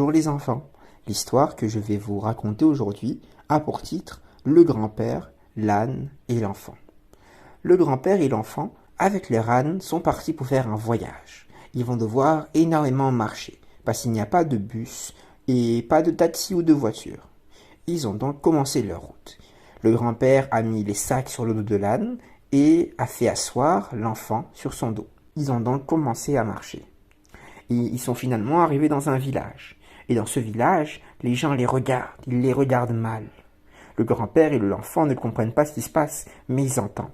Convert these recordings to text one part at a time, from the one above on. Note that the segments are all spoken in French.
Bonjour les enfants. L'histoire que je vais vous raconter aujourd'hui a pour titre Le grand-père, l'âne et l'enfant. Le grand-père et l'enfant, avec leur âne, sont partis pour faire un voyage. Ils vont devoir énormément marcher, parce qu'il n'y a pas de bus et pas de taxi ou de voiture. Ils ont donc commencé leur route. Le grand-père a mis les sacs sur le dos de l'âne et a fait asseoir l'enfant sur son dos. Ils ont donc commencé à marcher. Et ils sont finalement arrivés dans un village. Et dans ce village, les gens les regardent, ils les regardent mal. Le grand-père et l'enfant ne comprennent pas ce qui se passe, mais ils entendent.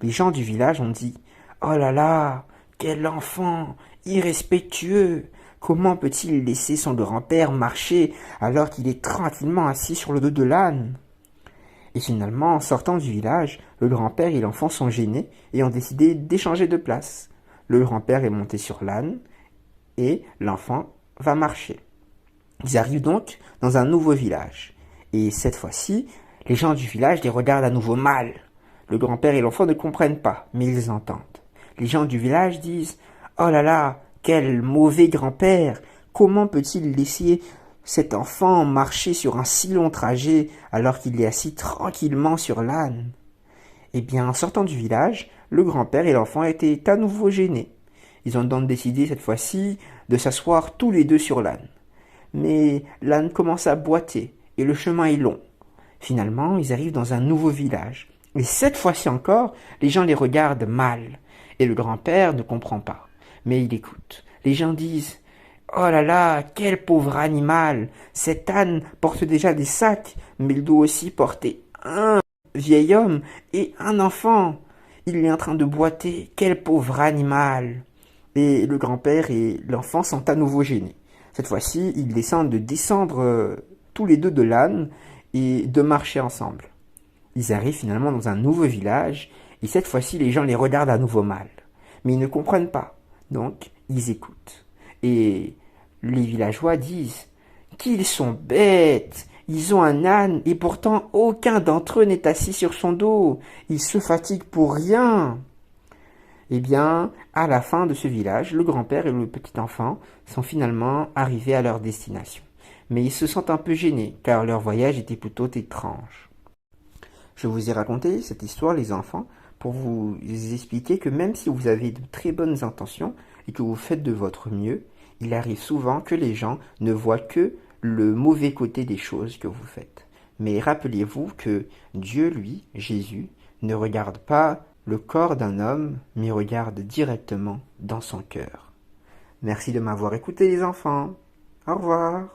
Les gens du village ont dit « Oh là là, quel enfant, irrespectueux! Comment peut-il laisser son grand-père marcher alors qu'il est tranquillement assis sur le dos de l'âne ?» Et finalement, en sortant du village, le grand-père et l'enfant sont gênés et ont décidé d'échanger de place. Le grand-père est monté sur l'âne et l'enfant va marcher. Ils arrivent donc dans un nouveau village. Et cette fois-ci, les gens du village les regardent à nouveau mal. Le grand-père et l'enfant ne comprennent pas, mais ils entendent. Les gens du village disent « Oh là là, quel mauvais grand-père! Comment peut-il laisser cet enfant marcher sur un si long trajet alors qu'il est assis tranquillement sur l'âne ?» Eh bien, en sortant du village, le grand-père et l'enfant étaient à nouveau gênés. Ils ont donc décidé cette fois-ci de s'asseoir tous les deux sur l'âne. Mais l'âne commence à boiter et le chemin est long. Finalement, ils arrivent dans un nouveau village. Et cette fois-ci encore, les gens les regardent mal. Et le grand-père ne comprend pas. Mais il écoute. Les gens disent « Oh là là, quel pauvre animal! Cet âne porte déjà des sacs, mais il doit aussi porter un vieil homme et un enfant. Il est en train de boiter. Quel pauvre animal! » Et le grand-père et l'enfant sont à nouveau gênés. Cette fois-ci, ils descendent de descendre tous les deux de l'âne et de marcher ensemble. Ils arrivent finalement dans un nouveau village et cette fois-ci, les gens les regardent à nouveau mal. Mais ils ne comprennent pas. Donc, ils écoutent. Et les villageois disent qu'ils sont bêtes. Ils ont un âne et pourtant aucun d'entre eux n'est assis sur son dos. Ils se fatiguent pour rien. Eh bien, à la fin de ce village, le grand-père et le petit enfant sont finalement arrivés à leur destination. Mais ils se sentent un peu gênés, car leur voyage était plutôt étrange. Je vous ai raconté cette histoire, les enfants, pour vous expliquer que même si vous avez de très bonnes intentions et que vous faites de votre mieux, il arrive souvent que les gens ne voient que le mauvais côté des choses que vous faites. Mais rappelez-vous que Dieu, lui, Jésus, ne regarde pas le corps d'un homme, mais regarde directement dans son cœur. Merci de m'avoir écouté les enfants. Au revoir.